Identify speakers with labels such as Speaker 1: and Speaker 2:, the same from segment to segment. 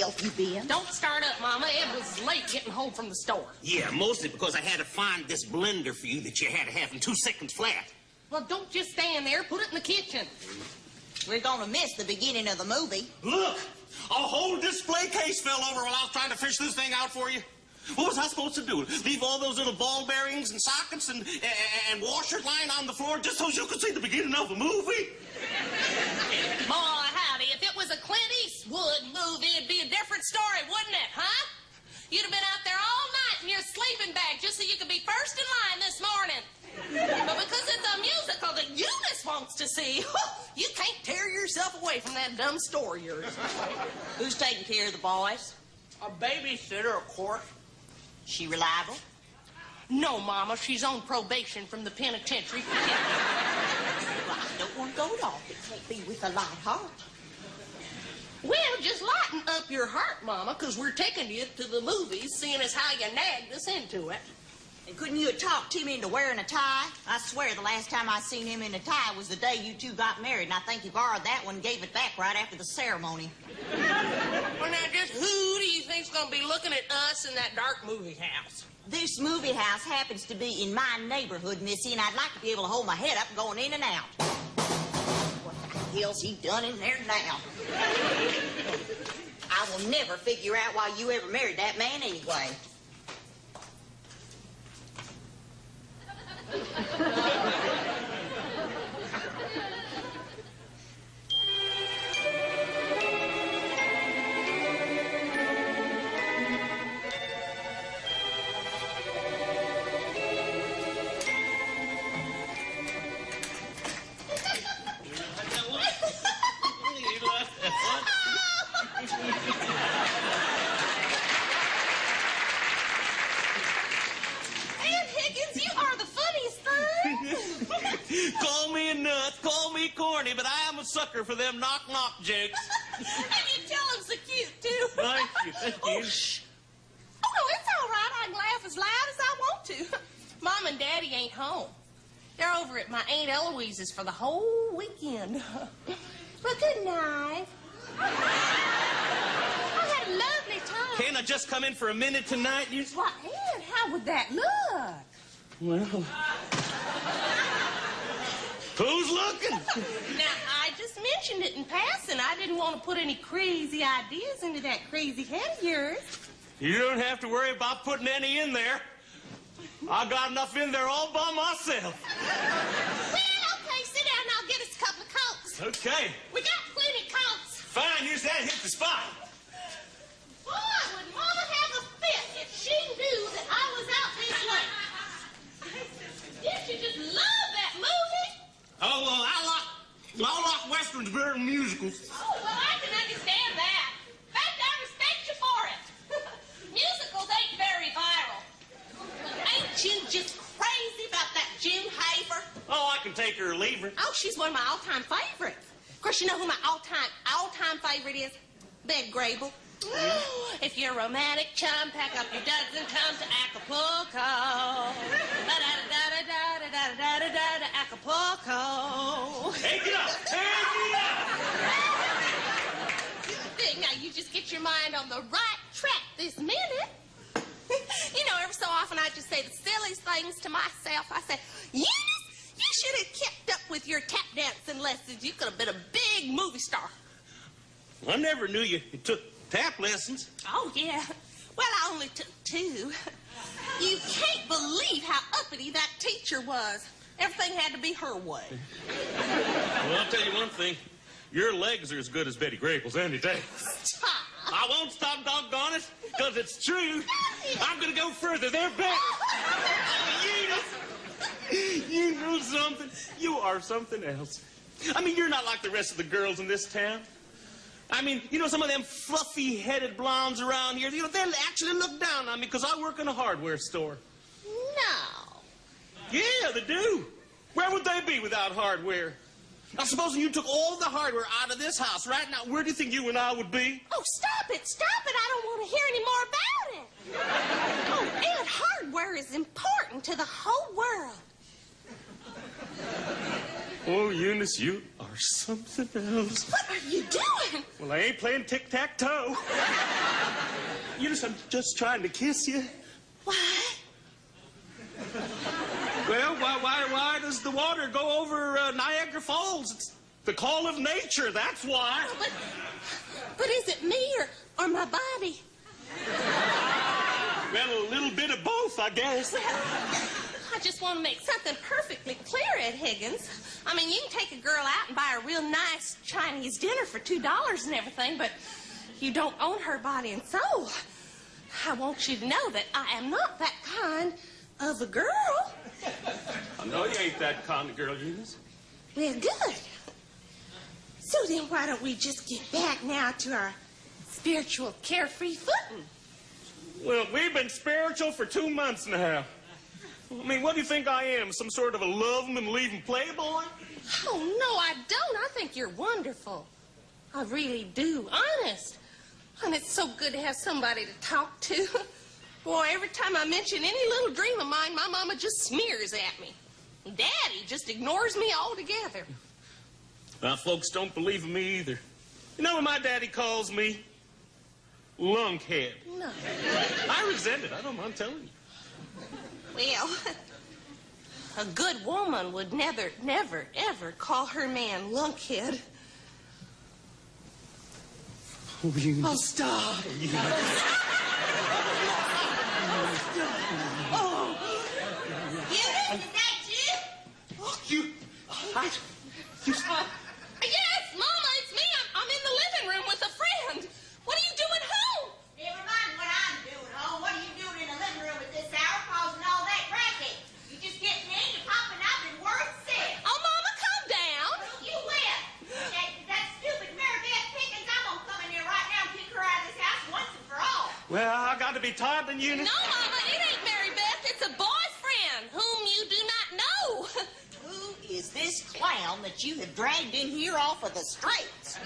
Speaker 1: yourself, you been?
Speaker 2: Don't start up, Mama. Ed was late getting home from the store.
Speaker 3: Yeah, mostly because I had to find this blender for you that you had to have in 2 seconds flat.
Speaker 2: Well, don't just stand there. Put it in the kitchen.
Speaker 1: We're gonna miss the beginning of the movie.
Speaker 3: Look, a whole display case fell over while I was trying to fish this thing out for you. What was I supposed to do? Leave all those little ball bearings and sockets and washers lying on the floor just so you could see the beginning of the movie?
Speaker 2: Boy, howdy. If it was a Clint Eastwood movie, it'd be a different story, wouldn't it, huh? You'd have been out there all night in your sleeping bag just so you could be first in line this morning. But because it's a musical that Eunice wants to see, you can't tear yourself away from that dumb store of yours.
Speaker 1: Who's taking care of the boys?
Speaker 2: A babysitter, of course.
Speaker 1: She reliable?
Speaker 2: No, Mama. She's on probation from the penitentiary.
Speaker 1: Well, I don't want to go at all. It can't be with a light heart.
Speaker 2: Well, just lighten up your heart, Mama, because we're taking you to the movies, seeing as how you nagged us into it.
Speaker 1: And couldn't you have talked Tim into wearing a tie? I swear the last time I seen him in a tie was the day you two got married, and I think he borrowed that one and gave it back right after the ceremony.
Speaker 2: Well, now, just who do you think's going to be looking at us in that dark movie house?
Speaker 1: This movie house happens to be in my neighborhood, Missy, and I'd like to be able to hold my head up going in and out. What the hell's he done in there now? I will never figure out why you ever married that man anyway.
Speaker 3: Call me a nut, call me corny, but I am a sucker for them knock-knock jokes.
Speaker 2: And you tell them so cute, too.
Speaker 3: Thank you, thank you.
Speaker 2: Oh, shh. Oh, no, it's all right. I can laugh as loud as I want to. Mom and Daddy ain't home. They're over at my Aunt Eloise's for the whole weekend. Well, good night. I had a lovely time.
Speaker 3: Can't I just come in for a minute tonight?
Speaker 2: Why, Aunt, how would that look?
Speaker 3: Well... Who's looking?
Speaker 2: Now, I just mentioned it in passing. I didn't want to put any crazy ideas into that crazy head of yours.
Speaker 3: You don't have to worry about putting any in there. I got enough in there all by myself.
Speaker 2: Well, okay, sit down and I'll get us a couple of Cokes.
Speaker 3: Okay.
Speaker 2: We got plenty of Cokes.
Speaker 3: Fine, use that, hit the spot.
Speaker 2: Boy, would Mama have a fit if she knew that I was out this late. Didn't you just love that movie?
Speaker 3: Oh, well, I like westerns better than musicals.
Speaker 2: Oh, well, I can understand that. In fact, I respect you for it. Musicals ain't very viral. Ain't you just crazy about that June Haver?
Speaker 3: Oh, I can take her or leave her.
Speaker 2: Oh, she's one of my all-time favorites. Of course, you know who my all-time favorite is? Bed Grable. If you're a romantic chum, pack up your duds and come to Acapulco. Da-da-da-da-da-da-da-da-da-da, Acapulco.
Speaker 3: Take it up! Take it up!
Speaker 2: Now, you just get your mind on the right track this minute. You know, every so often I just say the silliest things to myself. I say, Eunice, you should have kept up with your tap dancing lessons. You could have been a big movie star.
Speaker 3: I never knew you took tap lessons.
Speaker 2: Oh, yeah. Well, I only took 2. You can't believe how uppity that teacher was. Everything had to be her way.
Speaker 3: Well, I'll tell you one thing. Your legs are as good as Betty Grable's any day.
Speaker 2: Stop.
Speaker 3: I won't stop, doggone it, because it's true. I'm going to go further. They're better. Eunice, you know something? You are something else. I mean, you're not like the rest of the girls in this town. I mean, you know, some of them fluffy-headed blondes around here, you know, they'll actually look down on me because I work in a hardware store.
Speaker 2: No.
Speaker 3: Yeah, they do. Where would they be without hardware? Now, supposing you took all the hardware out of this house right now, where do you think you and I would be?
Speaker 2: Oh, stop it. Stop it. I don't want to hear any more about it. Oh, and hardware is important to the whole world.
Speaker 3: Oh, Eunice, you are are something else.
Speaker 2: What are you doing?
Speaker 3: Well, I ain't playing tic-tac-toe. Eunice, I'm just trying to kiss you.
Speaker 2: Why?
Speaker 3: Well, why does the water go over Niagara Falls? It's the call of nature, that's why.
Speaker 2: But is it me or my body?
Speaker 3: Well, a little bit of both, I guess.
Speaker 2: Well, I just want to make something perfectly clear, Ed Higgins. I mean, you can take a girl out and buy a real nice Chinese dinner for $2 and everything, but you don't own her body and soul. I want you to know that I am not that kind of a girl.
Speaker 3: I know you ain't that kind of girl, Eunice.
Speaker 2: Well, good. So then why don't we just get back now to our spiritual carefree footing?
Speaker 3: Well, we've been spiritual for 2 months now. I mean, what do you think I am, some sort of a love 'em and leave 'em playboy?
Speaker 2: Oh, no, I don't. I think you're wonderful. I really do, honest. And it's so good to have somebody to talk to. Boy, every time I mention any little dream of mine, my mama just sneers at me. Daddy just ignores me altogether.
Speaker 3: Now, folks don't believe in me either. You know what my daddy calls me? Lunkhead.
Speaker 2: No.
Speaker 3: I resent it. I don't mind telling you.
Speaker 2: Well, a good woman would never, ever call her man lunkhead.
Speaker 3: Oh, Eunice.
Speaker 2: Oh, stop. Oh. Eunice, is that you?
Speaker 3: Oh, you...
Speaker 2: Yes, Mama, it's me. I'm in the living room with a friend. What are you doing home?
Speaker 1: Never mind what I'm doing, home. What are you doing in the living room at this hour causing all that racket? You just getting in and popping up and worth sick.
Speaker 2: Oh, Mama, calm down.
Speaker 1: You will. That stupid Mary Beth Pickens, I'm gonna come in there right now and kick her out of this house once and for all.
Speaker 3: Well, I got to be toddling, Eunice.
Speaker 2: No, Mama, it ain't Mary Beth. It's a boyfriend whom you do not know.
Speaker 1: Who is this clown that you have dragged in here off of the streets?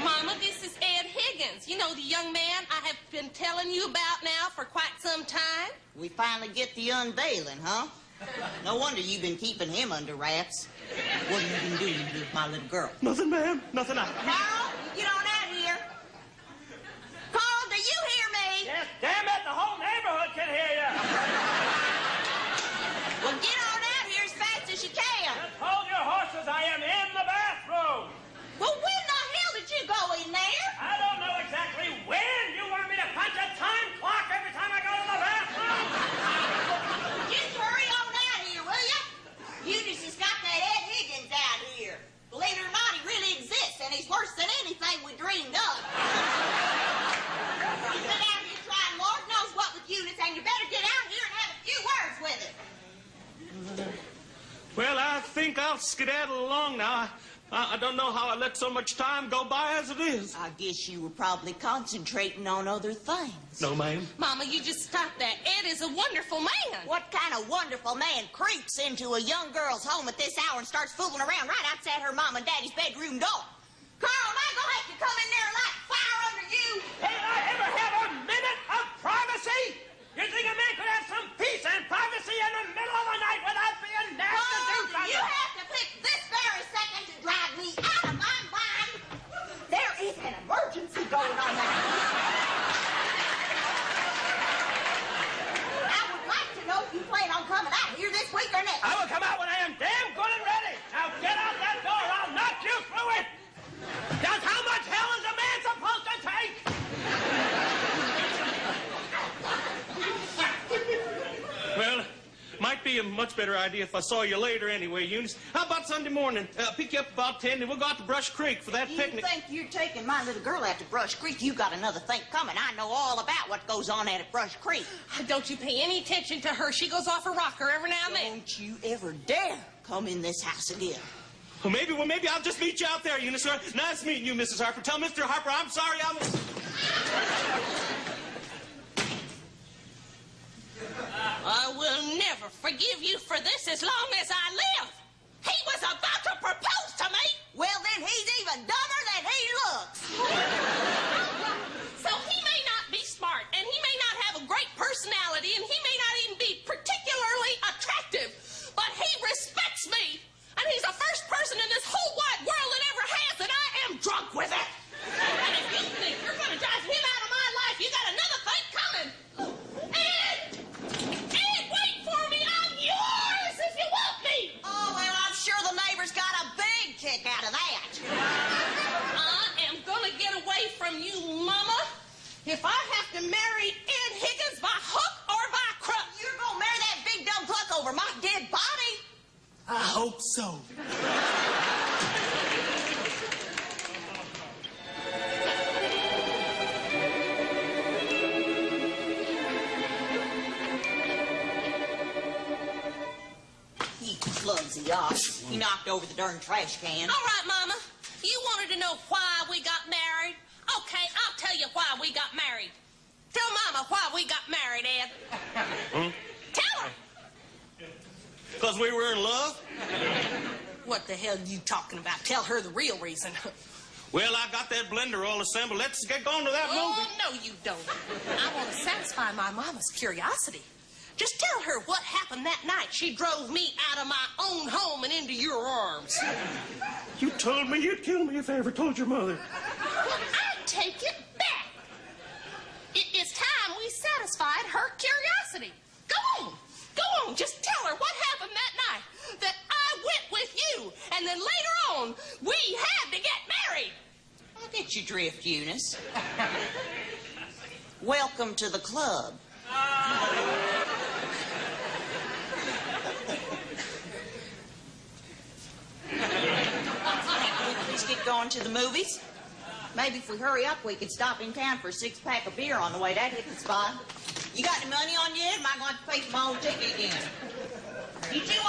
Speaker 2: Mama, this is Ed Higgins. You know, the young man I have been telling you about now for quite some time.
Speaker 1: We finally get the unveiling, huh? No wonder you've been keeping him under wraps. What have you been doing with my little girl?
Speaker 3: Nothing, ma'am. Nothing.
Speaker 1: Carl, get on out here. Carl, do you hear me?
Speaker 4: Yes, damn it, the whole neighborhood can hear you.
Speaker 1: Well, get on out here as fast as you can.
Speaker 4: Just hold your horses, I am in the bathroom.
Speaker 1: Well, when the hell did you go in there?
Speaker 4: I don't know exactly when. You want me to punch a time clock every time I go to the bathroom?
Speaker 1: Just hurry on out here, will you? Eunice has got that Ed Higgins out here. Believe it or not, he really exists, and he's worse than anything we dreamed of. He's been out here trying Lord knows what with Eunice, and you better get out here and have a few words with him.
Speaker 3: Well, I think I'll skedaddle along now. I don't know how I let so much time go by as it is.
Speaker 1: I guess you were probably concentrating on other things.
Speaker 3: No, ma'am.
Speaker 2: Mama, you just stop that. Ed is a wonderful man.
Speaker 1: What kind of wonderful man creeps into a young girl's home at this hour and starts fooling around right outside her mom and daddy's bedroom door? Carl, am I gonna have to come in there and light fire under you?
Speaker 4: Did I ever have a minute of privacy? You think a man could have some peace and privacy in the middle of the night without being asked to do
Speaker 1: Oh,
Speaker 4: something?
Speaker 1: you have to pick this very second to drive me out of my mind. There is an emergency going on there. I would like to know if you plan on coming out here this week or next.
Speaker 4: I will come out when I am damn good and ready. Now get out that door, I'll knock you through it. Just how much hell is a man supposed to take?
Speaker 3: Well, might be a much better idea if I saw you later anyway, Eunice. How about Sunday morning? Pick you up about 10 and we'll go out to Brush Creek for that
Speaker 1: You
Speaker 3: picnic.
Speaker 1: think you're taking my little girl out to Brush Creek? You got another thing coming. I know all about what goes on at Brush Creek.
Speaker 2: Don't you pay any attention to her. She goes off a rocker every now and then.
Speaker 1: Don't you ever dare come in this house again.
Speaker 3: Well, maybe I'll just meet you out there, Eunice. Nice meeting you, Mrs. Harper. Tell Mr. Harper I'm sorry
Speaker 2: I will never forgive you for this as long as I live. He was about to propose to me.
Speaker 1: Well, then he's even dumber than he looks.
Speaker 2: So he may not be smart, and he may not have a great personality, and he may not even be particularly attractive, but he respects me, and he's the first person in this whole wide world
Speaker 5: so.
Speaker 1: He clumsy ox. He knocked over the darn trash can.
Speaker 2: All right, Mama. You wanted to know why we got married? Okay, I'll tell you why we got married. Tell Mama why we got married, Ed. Tell her.
Speaker 3: Because we were in love?
Speaker 2: What the hell are you talking about? Tell her the real reason.
Speaker 3: Well, I got that blender all assembled. Let's get going to that movie.
Speaker 2: Oh, no, you don't. I want to satisfy my mama's curiosity. Just tell her what happened that night she drove me out of my own home and into your arms.
Speaker 3: You told me you'd kill me if I ever told your mother.
Speaker 2: Well, I take it back. It's time we satisfied her curiosity. Go on, just tell her what happened that night. That I went with you, and then later on, we had to get married.
Speaker 1: I'll get you drift, Eunice. Welcome to the club. Let's get going to the movies. Maybe if we hurry up, we could stop in town for a 6-pack of beer on the way. That'd hit the spot. You got any money on you? Am I going to have to pay for my own ticket again? You two